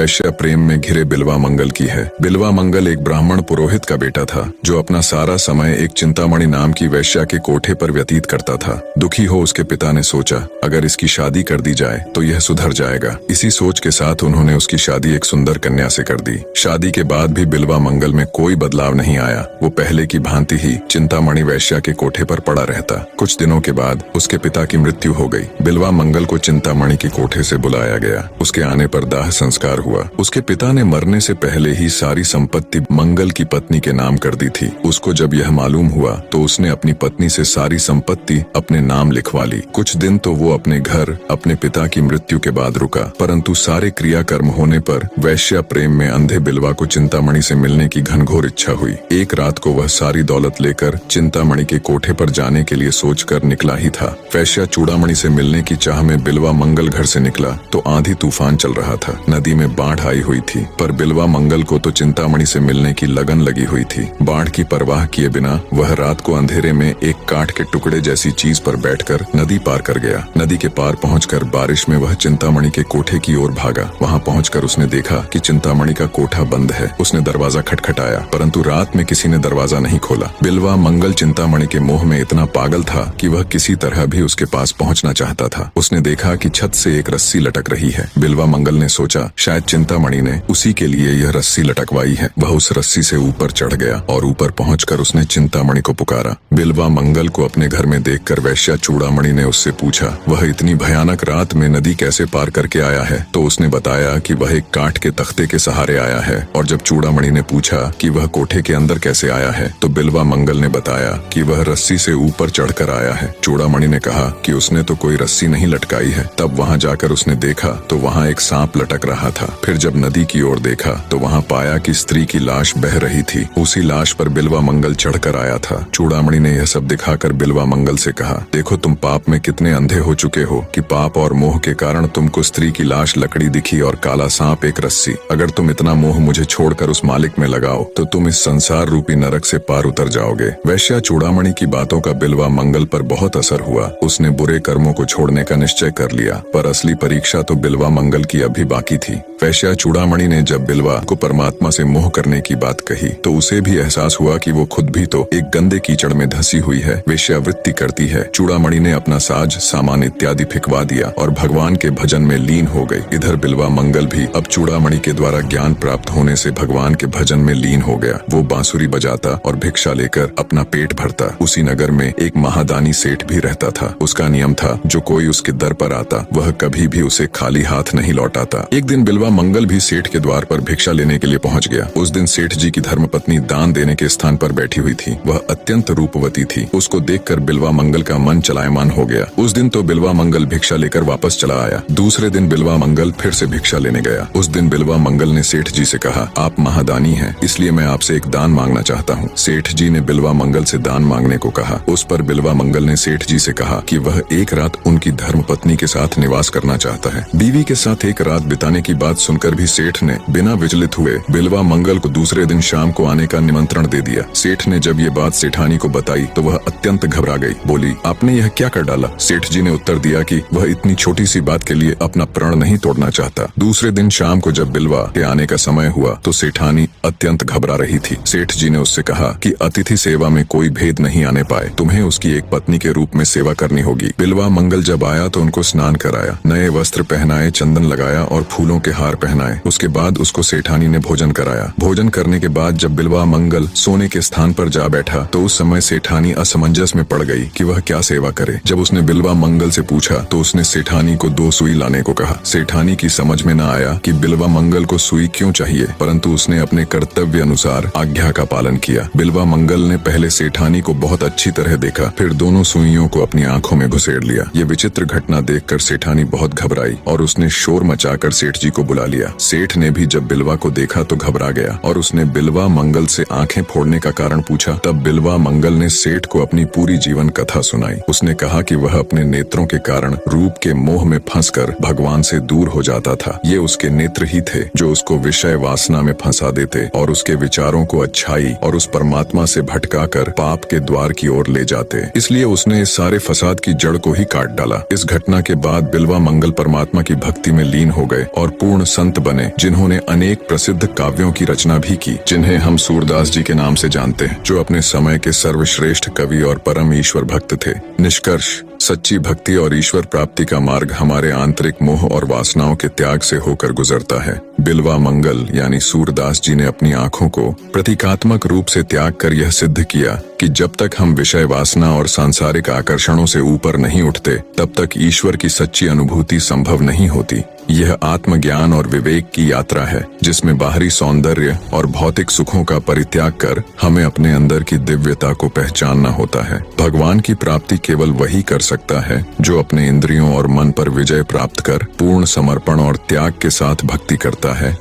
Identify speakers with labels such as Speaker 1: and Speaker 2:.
Speaker 1: वैश्या प्रेम में घिरे बिल्वा मंगल की है। बिल्वा मंगल एक ब्राह्मण पुरोहित का बेटा था जो अपना सारा समय एक चिंतामणि नाम की वैश्या के कोठे पर व्यतीत करता था। दुखी हो उसके पिता ने सोचा अगर इसकी शादी कर दी जाए तो यह सुधर जाएगा। इसी सोच के साथ उन्होंने उसकी शादी एक सुंदर कन्या से कर दी। शादी के बाद भी बिल्वा मंगल में कोई बदलाव नहीं आया। वो पहले की भांति ही चिंतामणि वैश्या के कोठे पर पड़ा रहता। कुछ दिनों के बाद उसके पिता की मृत्यु हो गई। बिल्वा मंगल को चिंतामणि के कोठे से बुलाया गया। उसके आने पर दाह संस्कार हुआ। उसके पिता ने मरने से पहले ही सारी संपत्ति मंगल की पत्नी के नाम कर दी थी। उसको जब यह मालूम हुआ तो उसने अपनी पत्नी से सारी संपत्ति अपने नाम लिखवा ली। कुछ दिन तो वो अपने घर अपने पिता की मृत्यु के बाद रुका, परंतु सारे क्रियाकर्म होने पर वैश्या प्रेम में अंधे बिल्वा को चिंतामणि से मिलने की घनघोर इच्छा हुई। एक रात को वह सारी दौलत लेकर चिंतामणि के कोठे पर जाने के लिए सोचकर निकला ही था। वैश्या चूड़ामणि से मिलने की चाह में बिल्वा मंगल घर से निकला तो आंधी तूफान चल रहा था। नदी में बाढ़ आई हुई थी, पर बिल्वा मंगल को तो चिंतामणि से मिलने की लगन लगी हुई थी। बाढ़ की परवाह किए बिना वह रात को अंधेरे में एक काठ के टुकड़े जैसी चीज पर बैठकर नदी पार कर गया। नदी के पार पहुंचकर बारिश में वह चिंतामणि के कोठे की ओर भागा। वहां पहुंचकर उसने देखा कि चिंतामणि का कोठा बंद है। उसने दरवाजा खटखटाया, परंतु रात में किसी ने दरवाजा नहीं खोला। बिल्वा मंगल चिंतामणि के मोह में इतना पागल था कि वह किसी तरह भी उसके पास पहुंचना चाहता था। उसने देखा कि छत से एक रस्सी लटक रही है। बिल्वा मंगल ने सोचा शायद चिंतामणि ने उसी के लिए यह रस्सी लटकवाई है। वह उस रस्सी से ऊपर चढ़ गया और ऊपर पहुंचकर उसने चिंतामणि को पुकारा। बिल्वा मंगल को अपने घर में देखकर वैश्या चूड़ामणि ने उससे पूछा वह इतनी भयानक रात में नदी कैसे पार करके आया है। तो उसने बताया कि वह एक काठ के तख्ते के सहारे आया है। और जब चूड़ामणि ने पूछा कि वह कोठे के अंदर कैसे आया है तो बिल्वा मंगल ने बताया कि वह रस्सी से ऊपर चढ़कर आया है। चूड़ामणि ने कहा कि उसने तो कोई रस्सी नहीं लटकाई है। तब वहां जाकर उसने देखा तो वहां एक सांप लटक रहा था। फिर जब नदी की ओर देखा तो वहां पाया कि स्त्री की लाश बह रही थी। उसी लाश पर बिल्वा मंगल चढ़कर आया था। चूड़ामणि ने यह सब दिखाकर बिल्वा मंगल से कहा देखो तुम पाप में कितने अंधे हो चुके हो कि पाप और मोह के कारण तुमको स्त्री की लाश लकड़ी दिखी और काला सांप एक रस्सी। अगर तुम इतना मोह मुझे छोड़कर उस मालिक में लगाओ तो तुम इस संसार रूपी नरक से पार उतर जाओगे। वैश्या चूड़ामणि की बातों का बिल्वा मंगल पर बहुत असर हुआ। उसने बुरे कर्मों को छोड़ने का निश्चय कर लिया, पर असली परीक्षा तो बिल्वा मंगल की अभी बाकी थी। वैश्या चूड़ामणि ने जब बिल्वा को परमात्मा से मोह करने की बात कही तो उसे भी एहसास हुआ कि वो खुद भी तो एक गंदे कीचड़ में धंसी हुई है, वेश्यावृत्ति करती है। चूड़ामणि ने अपना साज सामान इत्यादि फिकवा दिया और भगवान के भजन में लीन हो गई। इधर बिल्वा मंगल भी अब चूड़ामणि के द्वारा ज्ञान प्राप्त होने से भगवान के भजन में लीन हो गया। वो बांसुरी बजाता और भिक्षा लेकर अपना पेट भरता। उसी नगर में एक महादानी सेठ भी रहता था। उसका नियम था जो कोई उसके दर पर आता वह कभी भी उसे खाली हाथ नहीं लौटाता। एक दिन बिल्वा मंगल भी सेठ के द्वार पर भिक्षा लेने के लिए पहुंच गया। उस दिन सेठ जी की धर्मपत्नी दान देने के स्थान पर बैठी हुई थी। वह अत्यंत रूपवती थी। उसको देखकर बिल्वा मंगल का मन चलायमान हो गया। उस दिन तो बिल्वा मंगल भिक्षा लेकर वापस चला आया। दूसरे दिन बिल्वा मंगल फिर से भिक्षा लेने गया। उस दिन बिल्वा मंगल ने सेठ जी से कहा आप महादानी हैं, इसलिए मैं आपसे एक दान मांगना चाहता हूँ। सेठ जी ने बिल्वा मंगल से दान मांगने को कहा। उस पर बिल्वा मंगल ने सेठ जी से कहा कि वह एक रात उनकी धर्मपत्नी के साथ निवास करना चाहता है। बीवी के साथ एक रात बिताने की बात सुनकर भी सेठ ने बिना विचलित हुए बिल्वा मंगल को दूसरे दिन शाम को आने का निमंत्रण दे दिया। सेठ ने जब ये बात सेठानी को बताई तो वह अत्यंत घबरा गई। बोली आपने यह क्या कर डाला। सेठ जी ने उत्तर दिया कि वह इतनी छोटी सी बात के लिए अपना प्राण नहीं तोड़ना चाहता। दूसरे दिन शाम को जब बिल्वा के आने का समय हुआ तो सेठानी अत्यंत घबरा रही थी। सेठ जी ने उससे कहा कि अतिथि सेवा में कोई भेद नहीं आने पाए, तुम्हें उसकी एक पत्नी के रूप में सेवा करनी होगी। बिल्वा मंगल जब आया तो उनको स्नान कराया, नए वस्त्र पहनाए, चंदन लगाया और फूलों के हार पहनाए। उसके बाद उसको सेठानी ने भोजन कराया। भोजन करने के बाद जब बिल्वा मंगल सोने के स्थान पर जा बैठा तो उस समय सेठानी असमंजस में पड़ गई कि वह क्या सेवा करे। जब उसने बिल्वा मंगल से पूछा तो उसने सेठानी को 2 सुई लाने को कहा। सेठानी की समझ में न आया कि बिल्वा मंगल को सुई क्यों चाहिए, परंतु उसने अपने कर्तव्य अनुसार आज्ञा का पालन किया। बिल्वा मंगल ने पहले सेठानी को बहुत अच्छी तरह देखा, फिर दोनों सुइयों को अपनी आंखों में घुसेड़ लिया। ये विचित्र घटना देखकर सेठानी बहुत घबराई और उसने शोर मचाकर सेठ जी को बुला लिया। सेठ ने भी जब बिल्वा को देखा तो घबरा गया और उसने बिल्वा मंगल से आंखें फोड़ने का कारण पूछा। तब बिल्वा मंगल ने सेठ को अपनी पूरी जीवन कथा सुनाई। उसने कहा कि वह अपने नेत्रों के कारण रूप के मोह में फंसकर भगवान से दूर हो जाता था। ये उसके नेत्र ही थे जो उसको विषय वासना में फंसा देते और उसके विचारों को अच्छाई और उस परमात्मा से भटकाकर पाप के द्वार की ओर ले जाते। इसलिए उसने इस सारे फसाद की जड़ को ही काट डाला। इस घटना के बाद बिल्वा मंगल परमात्मा की भक्ति में लीन हो गए और पूर्ण संत बने जिन्होंने अनेक प्रसिद्ध काव्यों की रचना भी की, जिन्हें हम सूरदास जी के नाम से जानते हैं, जो अपने समय के सर्वश्रेष्ठ कवि और परम ईश्वर भक्त थे। निष्कर्ष, सच्ची भक्ति और ईश्वर प्राप्ति का मार्ग हमारे आंतरिक मोह और वासनाओं के त्याग से होकर गुजरता है। बिल्वा मंगल यानी सूरदास जी ने अपनी आंखों को प्रतीकात्मक रूप से त्याग कर यह सिद्ध किया कि जब तक हम विषय वासना और सांसारिक आकर्षणों से ऊपर नहीं उठते, तब तक ईश्वर की सच्ची अनुभूति संभव नहीं होती। यह आत्मज्ञान और विवेक की यात्रा है, जिसमें बाहरी सौंदर्य और भौतिक सुखों का परित्याग कर हमें अपने अंदर की दिव्यता को पहचानना होता है। भगवान की प्राप्ति केवल वही कर सकता है जो अपने इंद्रियों और मन पर विजय प्राप्त कर पूर्ण समर्पण और त्याग के साथ भक्ति करता है।